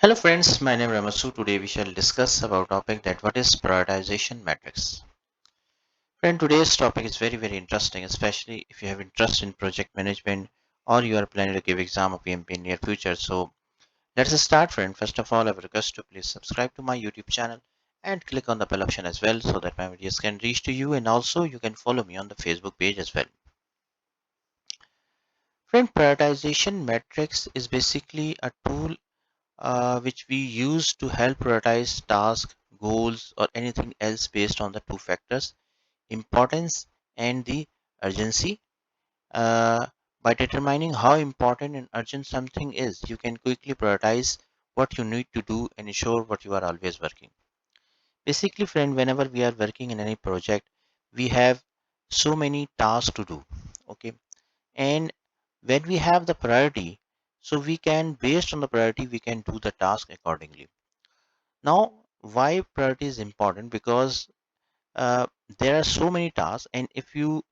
Hello friends, my name is Ramasu. Today we shall discuss about topic that what is prioritization matrix. Friend, today's topic is very interesting, especially if you have interest in project management or you are planning to give exam or PMP in near future. So let's start, friend. First of all, I would request to please subscribe to my YouTube channel and click on the bell option as well so that my videos can reach to you, and also you can follow me on the Facebook page as well. Friend, prioritization matrix is basically a tool which we use to help prioritize tasks, goals, or anything else based on the two factors, importance and the urgency. Uh, by determining how important and urgent something is, you can quickly prioritize what you need to do and ensure what you are always working. Basically, friend, whenever we are working in any project, we have so many tasks to do. Okay, and when we have the priority, so we can, based on the priority, we can do the task accordingly. Now, why priority is important? Because uh, there are so many tasks, and if you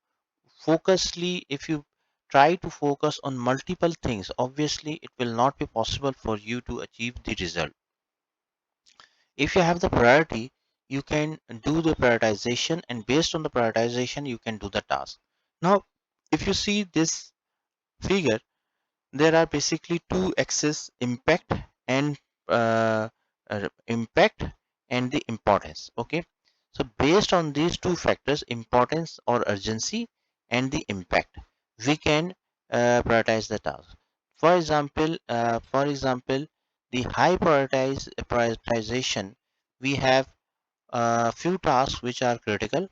try to focus on multiple things, obviously it will not be possible for you to achieve the result. If you have the priority, you can do the prioritization, and based on the prioritization, you can do the task. Now, if you see this figure, there are basically two axes: and uh, impact and the importance. Okay, so based on these two factors, importance or urgency and the impact, we can prioritize the task. For example, the high prioritization, we have few tasks which are critical,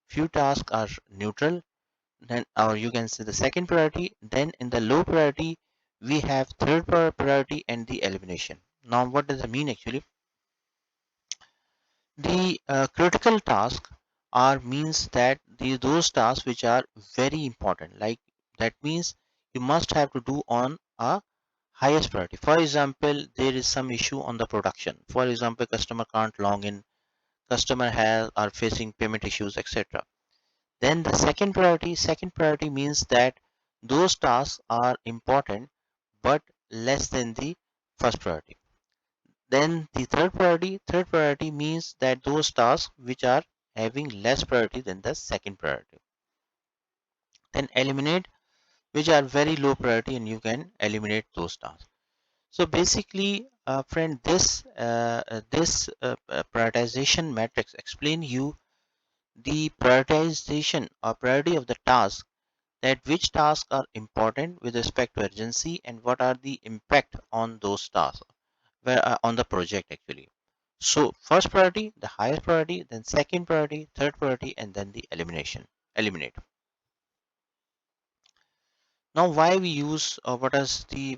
few tasks are neutral, then, or you can say the second priority. Then in the low priority, we have third priority and the elimination. Now what does it mean actually? The critical task are means that those tasks which are very important, like that means you must have to do on a highest priority. For example, there is some issue on the production. For example, customer can't log in, customer has are facing payment issues, etc. Then the second priority means that those tasks are important but less than the first priority. Then the third priority means that those tasks which are having less priority than the second priority. Then eliminate, which are very low priority, and you can eliminate those tasks. So basically, friend, this prioritization matrix explain you the prioritization or priority of the task, that which tasks are important with respect to urgency and what are the impact on those tasks, on the project actually. So first priority, the highest priority, then second priority, third priority, and then the eliminate. Now, why we use, what is the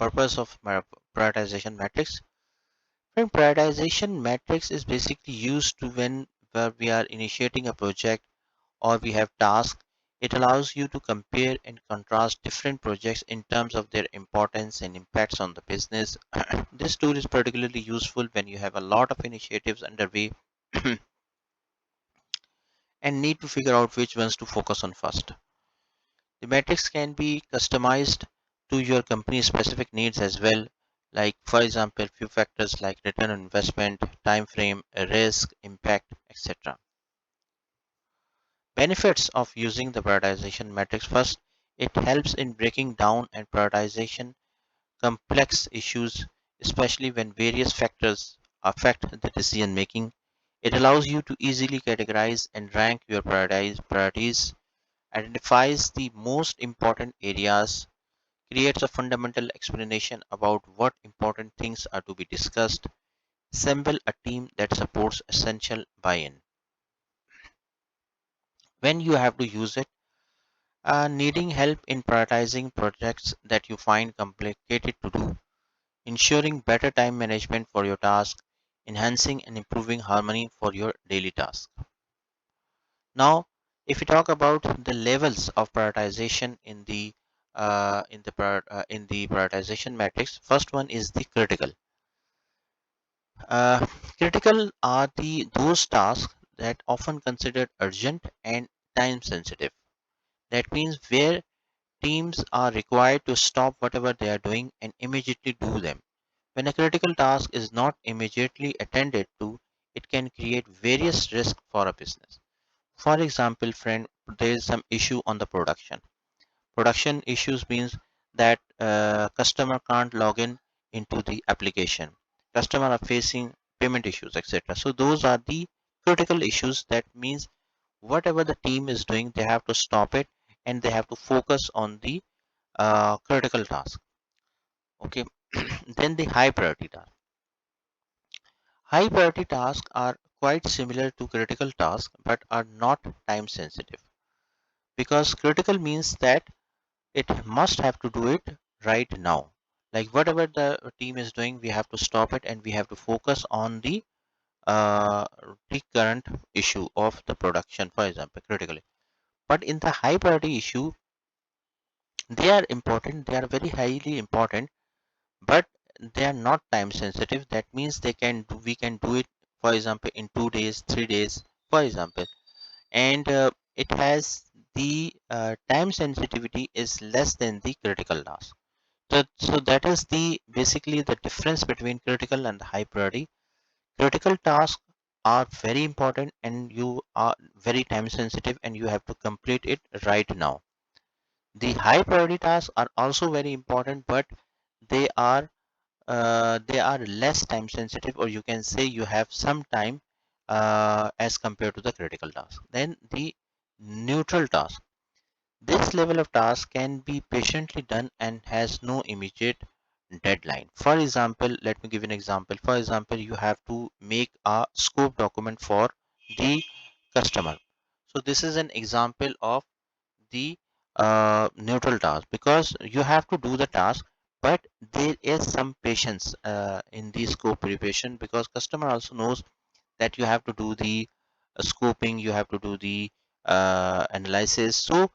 purpose of prioritization matrix? When prioritization matrix is basically used to when where we are initiating a project or we have tasks. It allows you to compare and contrast different projects in terms of their importance and impacts on the business. This tool is particularly useful when you have a lot of initiatives underway and need to figure out which ones to focus on first. The matrix can be customized to your company's specific needs as well. Like, for example, few factors like return on investment, time frame, risk, impact, etc. Benefits of using the prioritization matrix: first, it helps in breaking down and prioritization complex issues, especially when various factors affect the decision making. It allows you to easily categorize and rank your priorities, identifies the most important areas, creates a fundamental explanation about what important things are to be discussed, assemble a team that supports essential buy-in. When you have to use it, needing help in prioritizing projects that you find complicated to do, ensuring better time management for your task, enhancing and improving harmony for your daily task. Now, if we talk about the levels of prioritization in the prioritization matrix, first one is the critical. Uh, Critical are the those tasks that often considered urgent and time sensitive. That means where teams are required to stop whatever they are doing and immediately do them. When a critical task is not immediately attended to, it can create various risks for a business. For example, friend, there is some issue on the production. Production issues means that customer can't log in into the application. Customer are facing payment issues, etc. So those are the critical issues. That means whatever the team is doing, they have to stop it and they have to focus on the critical task. Okay. Then the high priority task. High priority tasks are quite similar to critical tasks but are not time sensitive, because critical means that it must have to do it right now. Like whatever the team is doing, we have to stop it and we have to focus on uh, the current issue of the production, for example, critically. But in the high priority issue, they are important, they are very highly important, but they are not time sensitive. That means we can do it, for example, in 2 days, 3 days, for example, and it has the time sensitivity is less than the critical task. So that is the basically the difference between critical and the high priority. Critical tasks are very important and you are very time sensitive and you have to complete it right now. The high priority tasks are also very important, but they are they are less time sensitive, or you can say you have some time as compared to the critical task. Then the neutral task. This level of task can be patiently done and has no immediate deadline. For example, let me give you an example. For example, you have to make a scope document for the customer. So this is an example of the neutral task, because you have to do the task, but there is some patience in the scope preparation, because customer also knows that you have to do the scoping, you have to do the analysis. So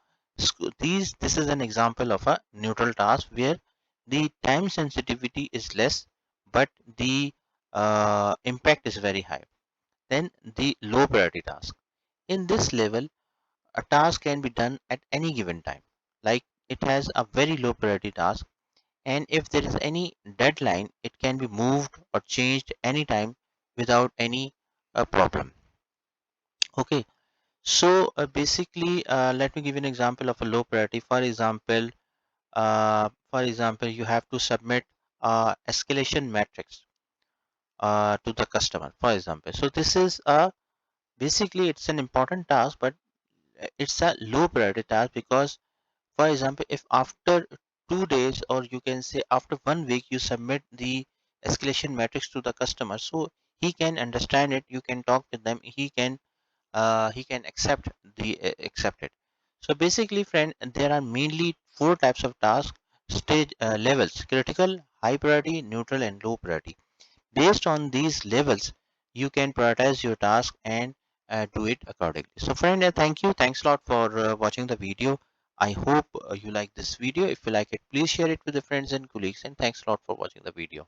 this is an example of a neutral task where the time sensitivity is less, but the impact is very high. Then the low priority task. In this level, a task can be done at any given time. Like it has a very low priority task, and if there is any deadline, it can be moved or changed anytime without any problem. Okay, so basically, let me give you an example of a low priority. For example, you have to submit escalation matrix to the customer. For example, so this is a basically it's an important task, but it's a low priority task because, for example, if after 2 days, or you can say after 1 week, you submit the escalation matrix to the customer, so he can understand it, you can talk with them, he can accept it. So basically, friend, there are mainly four types of task stage levels: critical, high priority, neutral, and low priority. Based on these levels, you can prioritize your task and do it accordingly. So friend, thank you, thanks a lot for watching the video. I hope you like this video. If you like it, please share it with your friends and colleagues, and thanks a lot for watching the video.